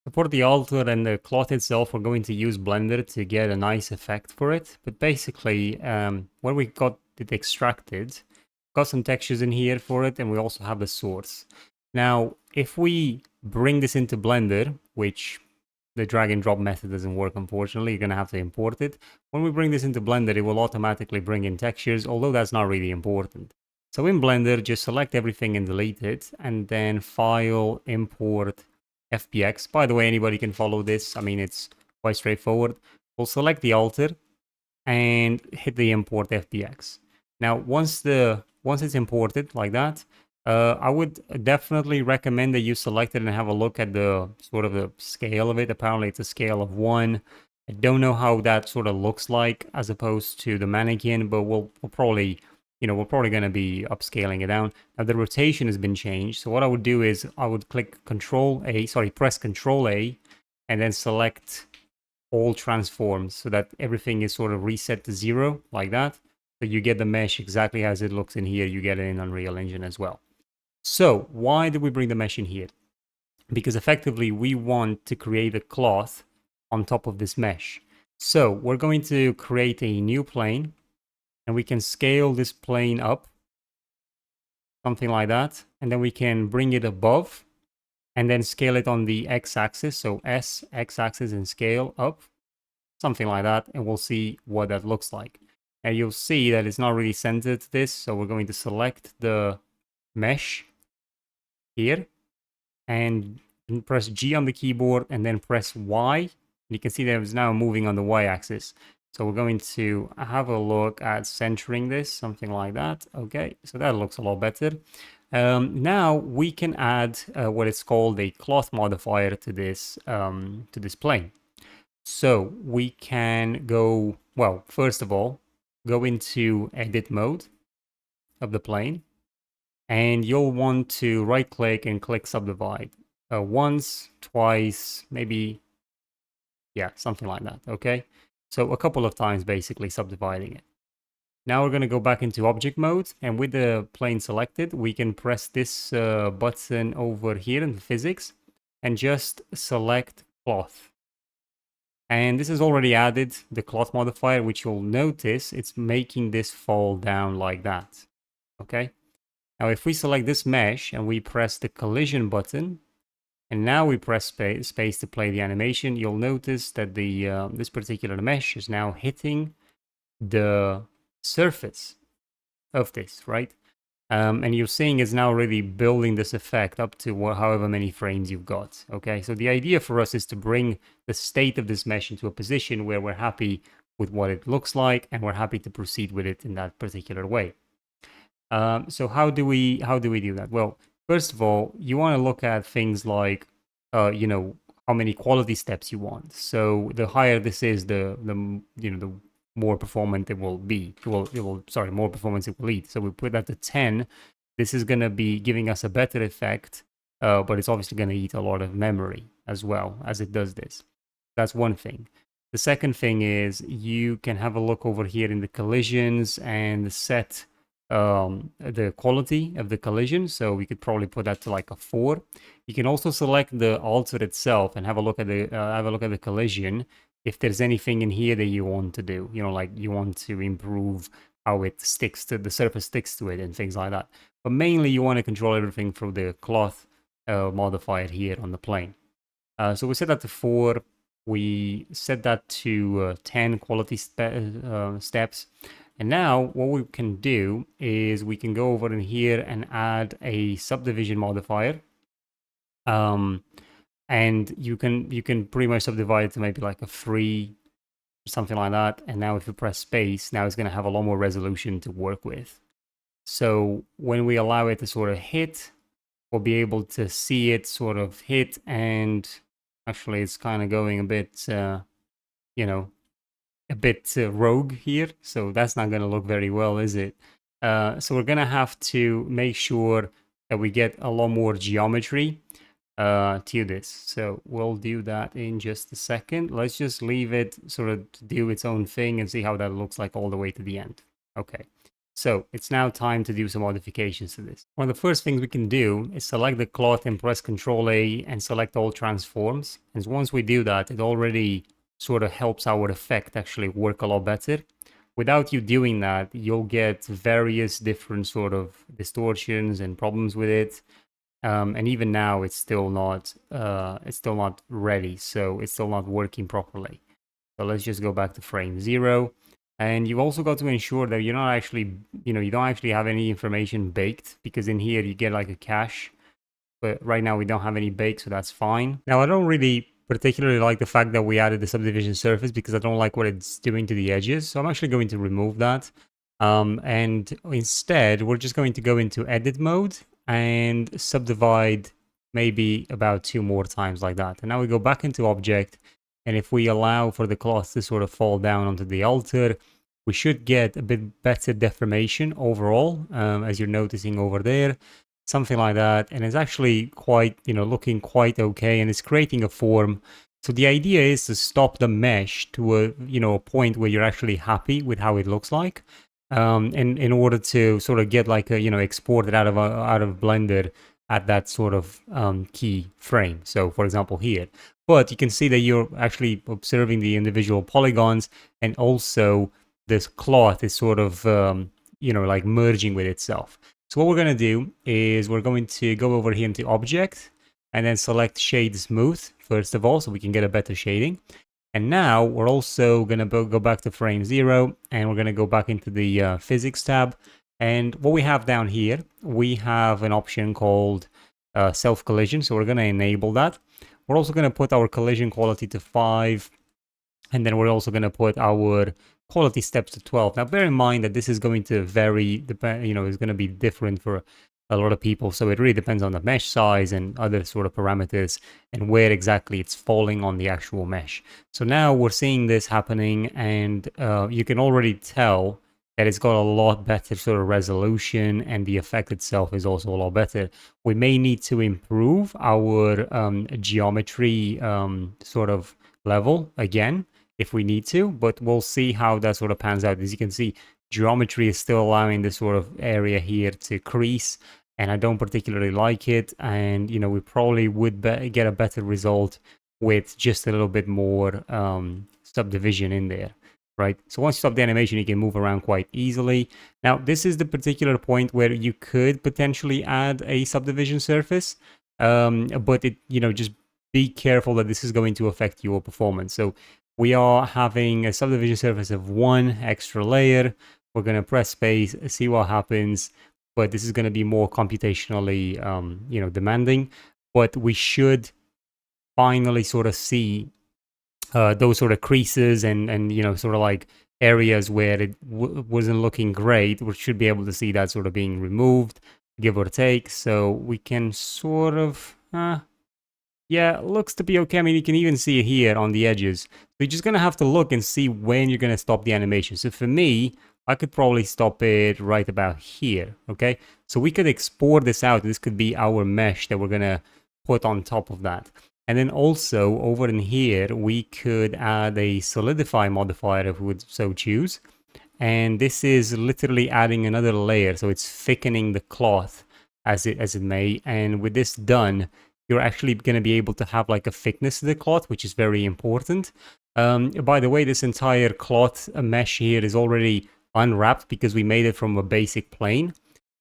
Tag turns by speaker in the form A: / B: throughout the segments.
A: So for the altar and the cloth itself, we're going to use Blender to get a nice effect for it. But basically, when we got it extracted, got some textures in here for it, and we also have the source. Now, if we bring this into Blender, which the drag and drop method doesn't work, unfortunately, you're going to have to import it. When we bring this into Blender, it will automatically bring in textures, although that's not really important. So in Blender, just select everything and delete it, and then File, Import, FBX. By the way, anybody can follow this. I mean, it's quite straightforward. We'll select the altar and hit the import FBX. Now, once it's imported like that, I would definitely recommend that you select it and have a look at the sort of the scale of it. Apparently, it's a scale of 1. I don't know how that sort of looks like as opposed to the mannequin, but we'll probably, we're probably going to be upscaling it down. Now, the rotation has been changed. So what I would do is I would press Control A, and then select all transforms so that everything is sort of reset to 0 like that. So you get the mesh exactly as it looks in here. You get it in Unreal Engine as well. So why did we bring the mesh in here? Because effectively we want to create a cloth on top of this mesh. So we're going to create a new plane, and we can scale this plane up, something like that. And then we can bring it above and then scale it on the x-axis. So S, x-axis, and scale up, something like that. And we'll see what that looks like. And you'll see that it's not really centered to this. So we're going to select the mesh here and press G on the keyboard and then press Y. You can see that it's now moving on the Y-axis. So we're going to have a look at centering this, something like that. Okay, so that looks a lot better. Now we can add what is called a cloth modifier to this plane. So we can go, well, first of all, go into edit mode of the plane, and you'll want to right click and click subdivide once, twice, maybe, yeah, something like that. Okay, so a couple of times basically subdividing it. Now we're going to go back into object mode, and with the plane selected, we can press this button over here in the physics and just select cloth. And this has already added the cloth modifier, which you'll notice it's making this fall down like that. Okay. Now, if we select this mesh and we press the collision button, and now we press space to play the animation, you'll notice that the this particular mesh is now hitting the surface of this, right? And you're seeing it's now really building this effect up to however many frames you've got. Okay, so the idea for us is to bring the state of this mesh into a position where we're happy with what it looks like, and we're happy to proceed with it in that particular way. So how do we do that? Well, first of all, you want to look at things like, how many quality steps you want. So the higher this is, the more performant it will be. More performance it will eat. So we put that to 10. This is going to be giving us a better effect, but it's obviously going to eat a lot of memory as well as it does this. That's one thing. The second thing is you can have a look over here in the collisions and set the quality of the collision. So we could probably put that to like a 4. You can also select the altar itself and have a look at the collision. If there's anything in here that you want to do, like you want to improve how it sticks to the surface, sticks to it, and things like that. But mainly you want to control everything through the cloth modifier here on the plane. So we set that to 4. We set that to 10 quality steps. And now what we can do is we can go over in here and add a subdivision modifier. And you can pretty much subdivide it to maybe like a 3, something like that. And now if you press space, now it's going to have a lot more resolution to work with. So when we allow it to sort of hit, we'll be able to see it sort of hit, and actually it's kind of going a bit, rogue here. So that's not going to look very well, is it? So we're going to have to make sure that we get a lot more geometry to this. So we'll do that in just a second. Let's just leave it sort of to do its own thing and see how that looks like all the way to the end. Okay. So it's now time to do some modifications to this. One of the first things we can do is select the cloth and press Ctrl A and select all transforms. And once we do that, it already sort of helps our effect actually work a lot better. Without you doing that, you'll get various different sort of distortions and problems with it. And even now, it's still not ready, so it's still not working properly. So let's just go back to frame 0. And you've also got to ensure that you're not actually, you don't actually have any information baked, because in here you get like a cache. But right now we don't have any baked, so that's fine. Now, I don't really particularly like the fact that we added the subdivision surface, because I don't like what it's doing to the edges. So I'm actually going to remove that. And instead, we're just going to go into edit mode and subdivide maybe about 2 more times like that. And now we go back into object. And if we allow for the cloth to sort of fall down onto the altar, we should get a bit better deformation overall, as you're noticing over there, something like that. And it's actually quite, looking quite okay, and it's creating a form. So the idea is to stop the mesh to a point where you're actually happy with how it looks like. And in order to sort of get like export it out of Blender at that sort of key frame. So for example here, but you can see that you're actually observing the individual polygons, and also this cloth is sort of like merging with itself. So what we're going to do is we're going to go over here into object and then select shade smooth first of all, so we can get a better shading. And now we're also going to go back to frame 0, and we're going to go back into the physics tab. And what we have down here, we have an option called self collision. So we're going to enable that. We're also going to put our collision quality to 5. And then we're also going to put our quality steps to 12. Now, bear in mind that this is going to vary, it's going to be different for a lot of people. So it really depends on the mesh size and other sort of parameters and where exactly it's falling on the actual mesh. So now we're seeing this happening, and you can already tell that it's got a lot better sort of resolution, and the effect itself is also a lot better. We may need to improve our geometry sort of level again if we need to, but we'll see how that sort of pans out. As you can see, geometry is still allowing this sort of area here to crease, and I don't particularly like it. And we probably would get a better result with just a little bit more subdivision in there, right? So once you stop the animation, you can move around quite easily. Now, this is the particular point where you could potentially add a subdivision surface, but it, just be careful that this is going to affect your performance. So we are having a subdivision surface of 1 extra layer. We're going to press space, see what happens, but this is going to be more computationally, demanding. But we should finally sort of see those sort of creases and sort of like areas where it wasn't looking great. We should be able to see that sort of being removed, give or take. So we can sort of, yeah, looks to be okay. I mean, you can even see it here on the edges. So you're just going to have to look and see when you're going to stop the animation. So for me, I could probably stop it right about here, okay? So we could export this out. This could be our mesh that we're going to put on top of that. And then also over in here, we could add a solidify modifier if we would so choose. And this is literally adding another layer. So it's thickening the cloth as it may. And with this done, you're actually going to be able to have like a thickness to the cloth, which is very important. By the way, this entire cloth mesh here is already unwrapped because we made it from a basic plane.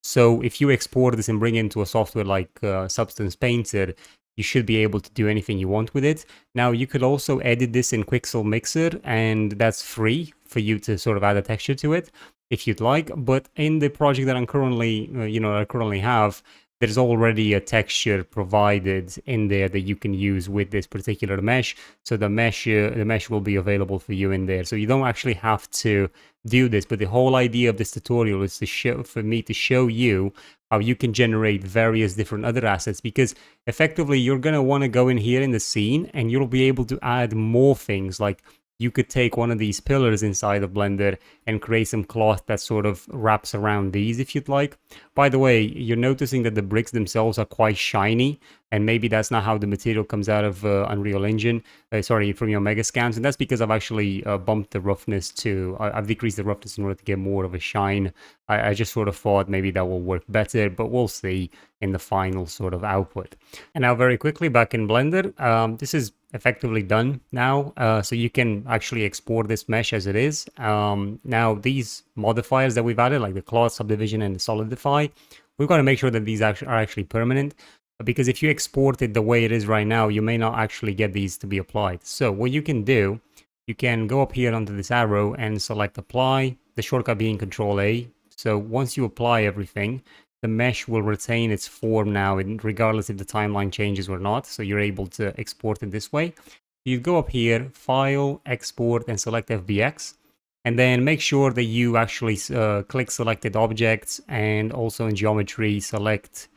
A: So if you export this and bring it into a software like Substance Painter, you should be able to do anything you want with it. Now, you could also edit this in Quixel Mixer, and that's free for you to sort of add a texture to it if you'd like. But in the project that I'm currently, I currently have, there's already a texture provided in there that you can use with this particular mesh. So the mesh will be available for you in there. So you don't actually have to do this. But the whole idea of this tutorial is for me to show you how you can generate various different other assets, because effectively you're going to want to go in here in the scene and you'll be able to add more things. Like you could take one of these pillars inside of Blender and create some cloth that sort of wraps around these if you'd like. By the way, you're noticing that the bricks themselves are quite shiny, and maybe that's not how the material comes out of Unreal Engine, sorry, from your Megascans, and that's because I've actually bumped the roughness to, I've decreased the roughness in order to get more of a shine. I just sort of thought maybe that will work better, but we'll see in the final sort of output. And now very quickly back in Blender, this is effectively done now, so you can actually export this mesh as it is. Now these modifiers that we've added, like the cloth, subdivision, and the solidify, we've got to make sure that these are actually permanent, because if you export it the way it is right now, you may not actually get these to be applied. So what you can do, you can go up here onto this arrow and select apply, the shortcut being Control A. So once you apply everything, the mesh will retain its form now, regardless if the timeline changes or not. So you're able to export it this way. You go up here, File, Export, and select FBX. And then make sure that you actually click selected objects, and also in geometry, select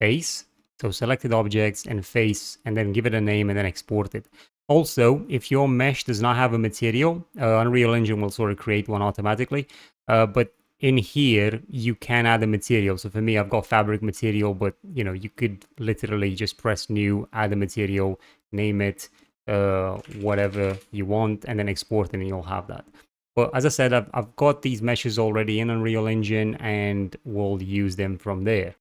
A: face. So selected objects and face, and then give it a name and then export it. Also, if your mesh does not have a material, Unreal Engine will sort of create one automatically. But in here, you can add a material. So for me, I've got fabric material, but you know, you could literally just press new, add a material, name it whatever you want, and then export it, and you'll have that. But as I said, I've got these meshes already in Unreal Engine, and we'll use them from there.